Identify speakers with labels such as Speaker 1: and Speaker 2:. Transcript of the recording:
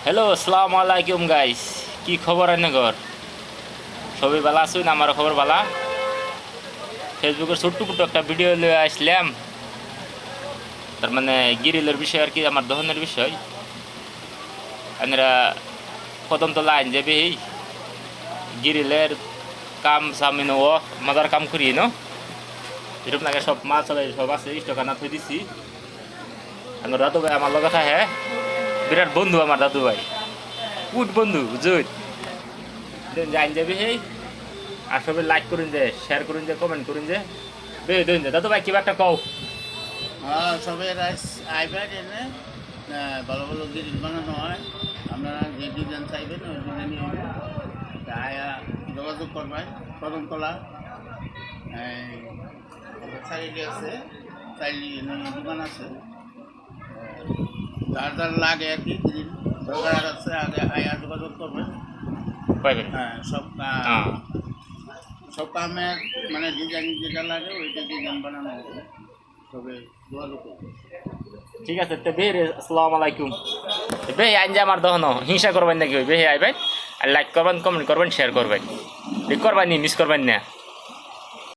Speaker 1: Hello, আসসালামু আলাইকুম guys. কি খবর ঘর সবাই ভালো আছুন? আমারও খবর ভালো। ফেসবুকের ছোট্ট ছোট্ট একটা ভিডিও লিয়ে আসলাম, তার মানে গিরিলের বিষয় আর কি, আমার দহনের বিষয়। আমরা প্রথম তো লাইন যাবে এই গিরিলের কাম সামিন ও মজার কাম করি ন এরকম লাগে। সব মাছ সব আছে, ইষ্টকানা থই দিছি। আমার দাদু ভাই আমার লগে থাকে, বিরাট বন্ধু আমার দাদু ভাই, গুড বন্ধু বুঝুন। জান যাবি এই, আর সবাই লাইক করুন যে, শেয়ার করুন যে, কমেন্ট করুন যে, বে দিন যে দাদু ভাই কিবা একটা কও।
Speaker 2: হ্যাঁ, সবাই আইবেন এনে ভালো ভালো জিনিস বানানো হয়। আপনারা যে ডিজাইন চাইবেন ওই ডিজাইনই হবে। আয়া যোগাযোগ করবেন। কদমতলা সাইডে আছে, চাইলে দোকান আছে। যার যার লাগে আর কি গ্রিল দরকার আছে, আগে আয়া যোগাযোগ করবেন।
Speaker 1: পাইবেন।
Speaker 2: হ্যাঁ,
Speaker 1: হ্যাঁ,
Speaker 2: সব কামের মানে ডিজাইন যেটা লাগে ওইটা ডিজাইন বানানো হবে। তবে যোগাযোগ করবেন।
Speaker 1: ঠিক আছে। তো বে রে, আসসালামু আলাইকুম। বে আইন যে আমার দহন হিংসা করবেন নাকি? ওই বে আইবেন, আর লাইক করবেন, কমেন্ট করবেন, শেয়ার করবেন, করবেন নি, মিস করবেন না।